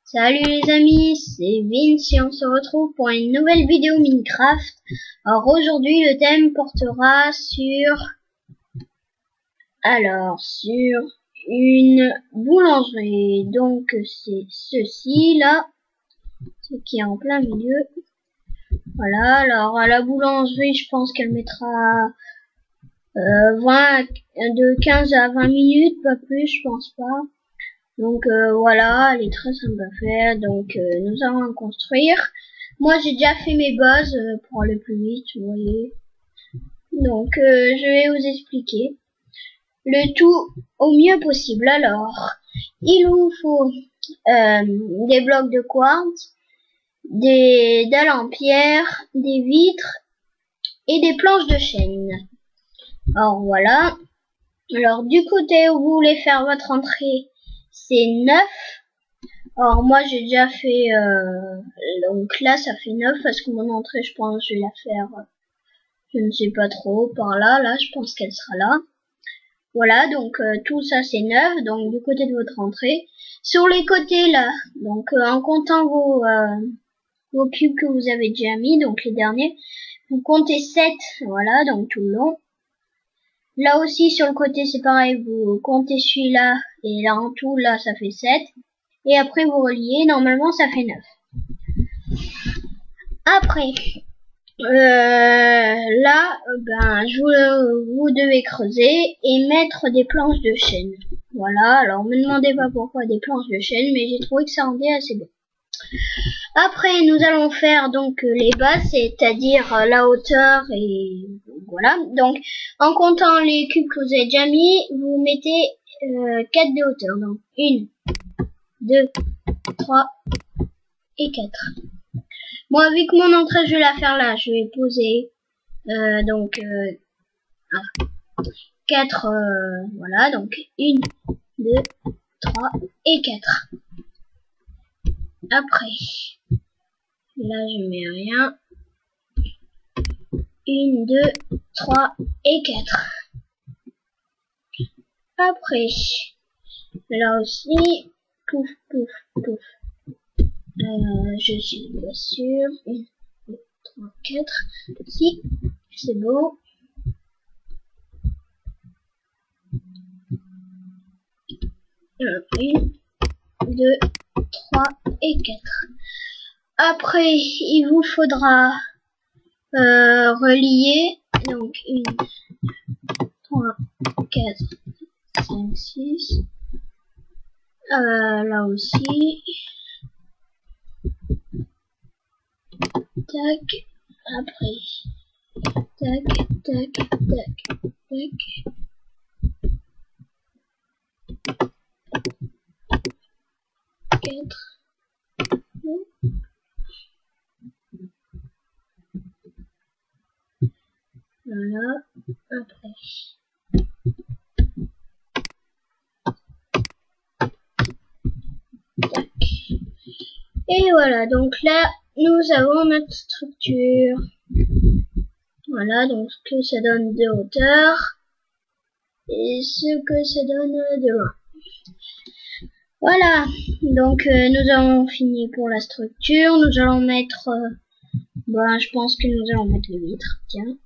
Salut les amis, c'est Vince et on se retrouve pour une nouvelle vidéo Minecraft. Alors aujourd'hui le thème portera sur une boulangerie. Donc c'est ceci là, ce qui est en plein milieu. Voilà, alors à la boulangerie je pense qu'elle mettra de 15 à 20 minutes, pas plus je pense pas. Donc voilà, elle est très simple à faire, donc nous allons construire. Moi j'ai déjà fait mes bases pour aller plus vite, vous voyez. Donc je vais vous expliquer le tout au mieux possible. Alors, il vous faut des blocs de quartz, des dalles en pierre, des vitres et des planches de chêne. Alors voilà. Alors du côté où vous voulez faire votre entrée, c'est 9. Alors moi j'ai déjà fait donc là ça fait 9 parce que mon entrée je pense je vais la faire je ne sais pas trop par là je pense qu'elle sera là. Voilà, donc tout ça c'est 9, donc du côté de votre entrée. Sur les côtés là, donc en comptant vos cubes que vous avez déjà mis, donc les derniers, vous comptez 7, voilà, donc tout le long. Là aussi sur le côté c'est pareil, vous comptez celui-là et là en tout là ça fait 7. Et après vous reliez, normalement ça fait 9. Après, là, vous devez creuser et mettre des planches de chêne. Voilà, alors me demandez pas pourquoi des planches de chêne, mais j'ai trouvé que ça rendait assez bien. Après, nous allons faire donc les bases, c'est-à-dire la hauteur et voilà. Donc, en comptant les cubes que vous avez déjà mis, vous mettez 4 de hauteur. Donc, 1, 2, 3 et 4. Moi, vu que mon entrée, je vais la faire là, je vais poser 4, voilà, donc 1, 2, 3 et 4. Après, là, je mets rien. 1, 2, 3 et 4. Après, là aussi, pouf, pouf, pouf. Je suis bien sûr. 1, 2, 3, 4. Si, c'est beau. 1, 2, 3 et 4. Après, il vous faudra relier. Donc, 1, 3, 4, 5, 6. Là aussi. Tac. Après. Tac, tac, tac, tac. Voilà, après. Tac. Et voilà, donc là, nous avons notre structure. Voilà, donc ce que ça donne de hauteur et ce que ça donne de loin. Voilà, donc nous avons fini pour la structure. Nous allons mettre, je pense que nous allons mettre les vitres. Tiens,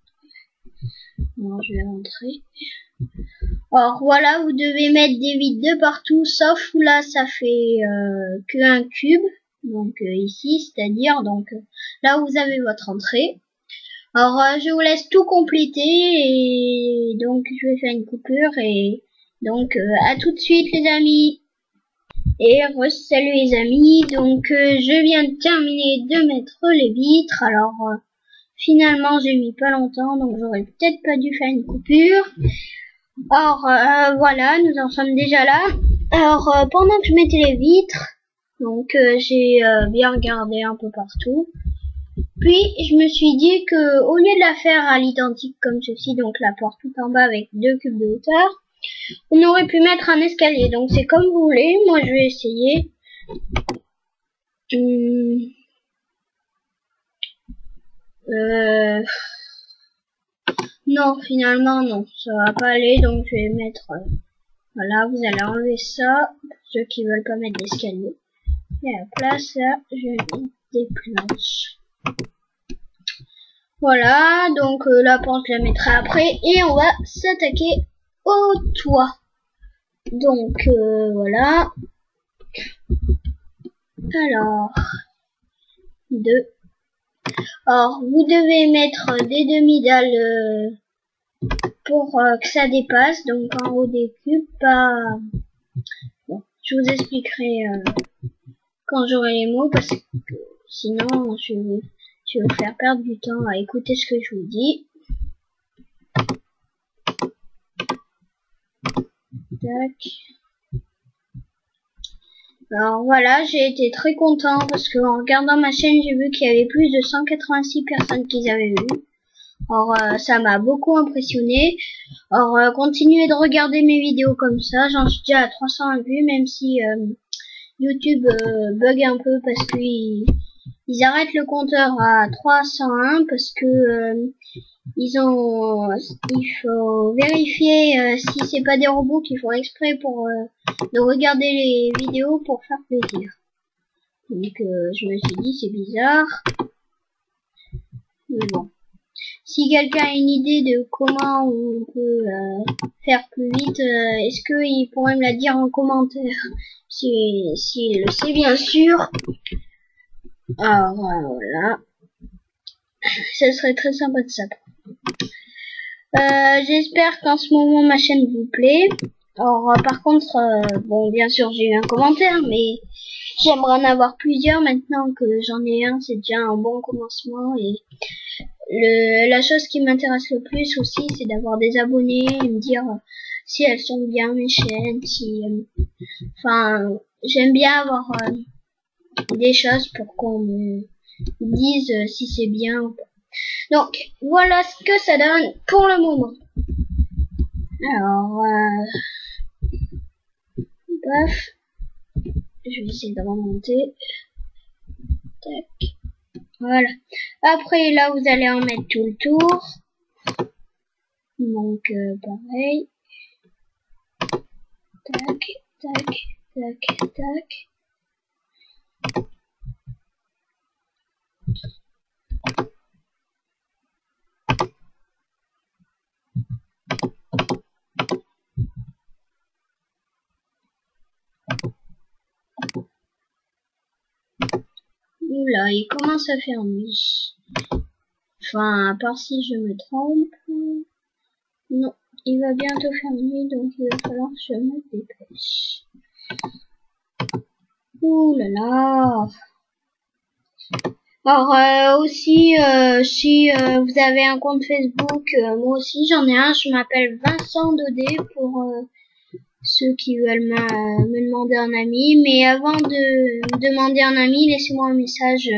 bon, je vais rentrer. Alors voilà, vous devez mettre des vitres de partout, sauf où là ça fait que un cube. Donc ici, c'est-à-dire donc là où vous avez votre entrée. Alors je vous laisse tout compléter et donc je vais faire une coupure et donc à tout de suite les amis. Et salut les amis, donc je viens de terminer de mettre les vitres. Alors finalement j'ai mis pas longtemps, donc j'aurais peut-être pas dû faire une coupure. Alors voilà, nous en sommes déjà là. Alors pendant que je mettais les vitres, donc j'ai bien regardé un peu partout. Puis je me suis dit que au lieu de la faire à l'identique comme ceci, donc la porte tout en bas avec 2 cubes de hauteur, on aurait pu mettre un escalier. Donc c'est comme vous voulez, moi je vais essayer. Non, finalement non, ça va pas aller, donc je vais mettre voilà, vous allez enlever ça pour ceux qui veulent pas mettre d'escalier. Et à la place, là, je vais mettre des planches. Voilà, donc la pente, je la mettrai après. Et on va s'attaquer au toit. Donc, voilà. Alors, 2. Alors, vous devez mettre des demi-dalles pour que ça dépasse. Donc, en haut des cubes, pas... Bon, je vous expliquerai quand j'aurai les mots, parce que sinon, je vais vous faire perdre du temps à écouter ce que je vous dis. Tac. Alors voilà, j'ai été très content parce que en regardant ma chaîne, j'ai vu qu'il y avait plus de 186 personnes qui avaient vu. Alors ça m'a beaucoup impressionné. Alors continuez de regarder mes vidéos comme ça, j'en suis déjà à 300 vues, même si YouTube bug un peu parce qu'ils arrêtent le compteur à 301 parce que il faut vérifier si c'est pas des robots qui font exprès pour de regarder les vidéos pour faire plaisir. Donc je me suis dit c'est bizarre. Mais bon. Si quelqu'un a une idée de comment on peut faire plus vite, est-ce qu'il pourrait me la dire en commentaire s'il le sait bien sûr. Alors voilà. Ce serait très sympa de ça. J'espère qu'en ce moment ma chaîne vous plaît. Alors par contre, bon bien sûr j'ai eu un commentaire, mais j'aimerais en avoir plusieurs maintenant que j'en ai un, c'est déjà un bon commencement. Et la chose qui m'intéresse le plus aussi, c'est d'avoir des abonnés et me dire si elles sont bien mes chaînes, si, enfin j'aime bien avoir des choses pour qu'on me dise si c'est bien ou pas. Donc voilà ce que ça donne pour le moment. Alors, paf, je vais essayer de remonter. Tac, voilà. Après là, vous allez en mettre tout le tour. Donc pareil. Tac, tac, tac, tac. Oula, il commence à faire nuit. Enfin, à part si je me trompe. Non, il va bientôt faire nuit, donc il va falloir que je me dépêche. Ouh là là. Alors aussi, si vous avez un compte Facebook, moi aussi j'en ai un, je m'appelle Vincent Daudet pour ceux qui veulent me demander un ami. Mais avant de me demander un ami, laissez-moi un message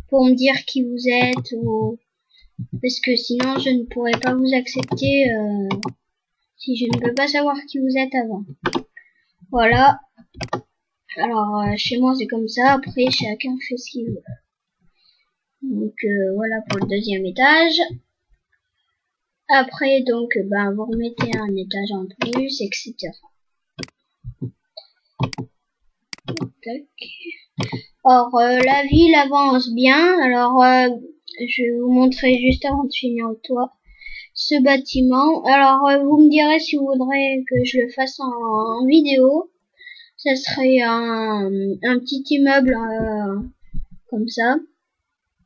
pour me dire qui vous êtes, ou... parce que sinon je ne pourrai pas vous accepter si je ne peux pas savoir qui vous êtes avant. Voilà. Alors chez moi c'est comme ça, après chacun fait ce qu'il veut. Donc voilà pour le deuxième étage. Après donc vous remettez un étage en plus, etc. Tac. Or la ville avance bien. Alors je vais vous montrer juste avant de finir le toit ce bâtiment. Alors vous me direz si vous voudrez que je le fasse en vidéo. Ça serait un petit immeuble comme ça.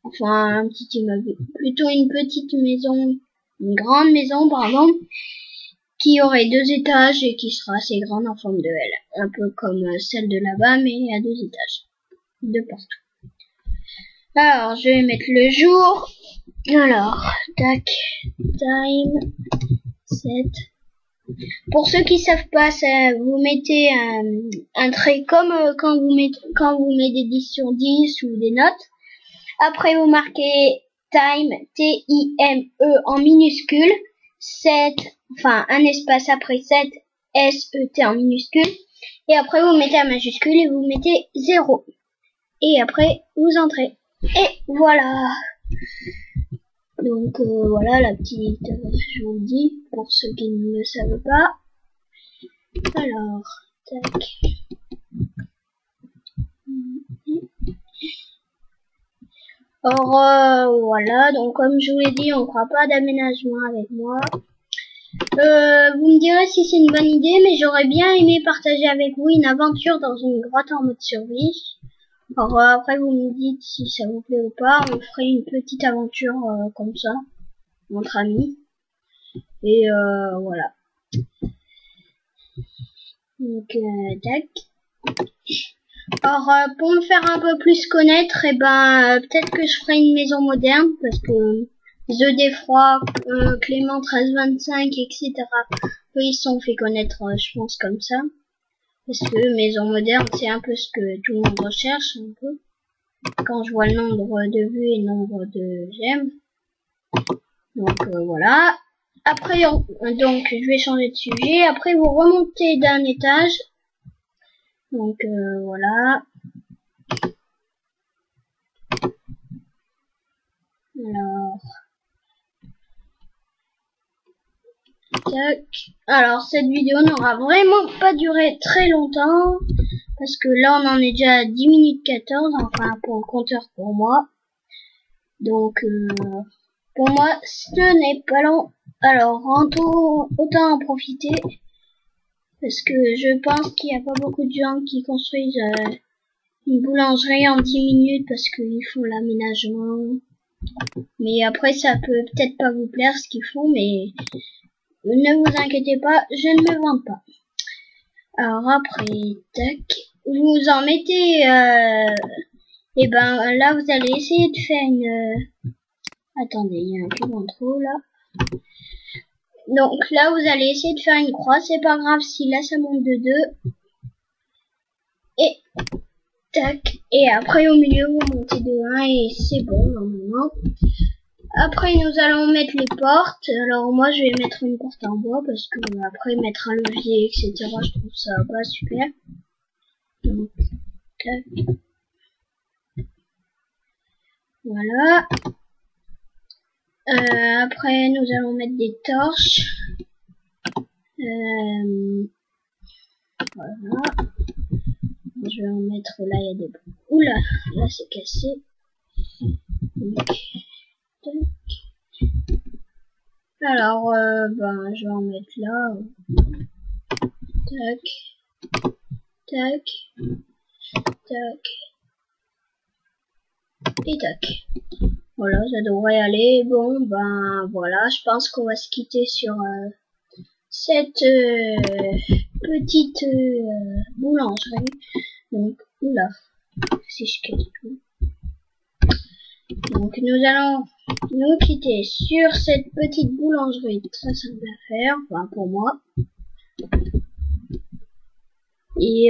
Enfin un petit immeuble, plutôt une petite maison, une grande maison pardon, qui aurait 2 étages et qui sera assez grande en forme de L, un peu comme celle de là-bas mais à 2 étages, de partout. Alors je vais mettre le jour. Alors tac, time set. Pour ceux qui savent pas, ça, vous mettez un trait comme quand vous mettez des 10 sur 10 ou des notes. Après vous marquez time, T-I-M-E en minuscule, 7, enfin un espace après 7, S-E-T en minuscule, et après vous mettez un majuscule et vous mettez 0. Et après vous entrez. Et voilà. Donc voilà la petite, je vous le dis, pour ceux qui ne le savent pas. Alors, tac. Or voilà, donc comme je vous l'ai dit, on ne fera pas d'aménagement avec moi. Vous me direz si c'est une bonne idée, mais j'aurais bien aimé partager avec vous une aventure dans une grotte en mode survie. Alors après vous me dites si ça vous plaît ou pas, on ferait une petite aventure comme ça, entre amis. Et voilà. Donc tac. Alors pour me faire un peu plus connaître, et ben peut-être que je ferai une maison moderne parce que The Défroid, Clément 1325, etc. Eux, ils se sont fait connaître, je pense comme ça. Parce que maison moderne, c'est un peu ce que tout le monde recherche un peu. Quand je vois le nombre de vues et le nombre de j'aime. Donc voilà. Après, donc je vais changer de sujet. Après, vous remontez d'un étage. Donc voilà. Alors. Tac. Alors cette vidéo n'aura vraiment pas duré très longtemps. Parce que là on en est déjà à 10 minutes 14. Enfin pour le compteur pour moi. Donc pour moi ce n'est pas long. Alors autant en profiter. Parce que je pense qu'il n'y a pas beaucoup de gens qui construisent une boulangerie en 10 minutes parce qu'ils font l'aménagement. Mais après ça peut peut-être pas vous plaire ce qu'ils font, mais ne vous inquiétez pas, je ne me vante pas. Alors après, tac, vous en mettez, et ben là vous allez essayer de faire une... attendez, il y a un plus grand trou là. Donc là vous allez essayer de faire une croix, c'est pas grave si là ça monte de 2. Et tac, et après au milieu vous montez de 1 et c'est bon normalement. Après nous allons mettre les portes. Alors moi je vais mettre une porte en bois parce que après mettre un levier etc. je trouve ça pas super. Donc tac. Voilà. Après nous allons mettre des torches. Voilà. Je vais en mettre là, il y a des... Oula, là c'est cassé. Donc, tac. Alors, ben, je vais en mettre là. Tac. Tac. Tac. Et tac. Voilà, ça devrait aller. Bon, ben, voilà, je pense qu'on va se quitter sur cette petite boulangerie. Donc, oula, si je casse tout. Donc nous allons nous quitter sur cette petite boulangerie très simple à faire, enfin pour moi. Et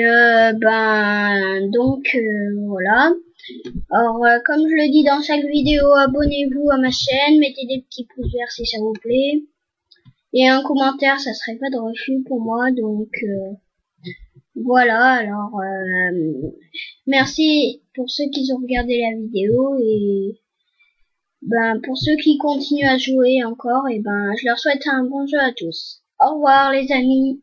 ben donc voilà. Alors comme je le dis dans chaque vidéo, abonnez-vous à ma chaîne, mettez des petits pouces verts si ça vous plaît. Et un commentaire, ça serait pas de refus pour moi, donc voilà. Alors merci pour ceux qui ont regardé la vidéo et ben pour ceux qui continuent à jouer encore, et ben je leur souhaite un bon jeu à tous. Au revoir les amis.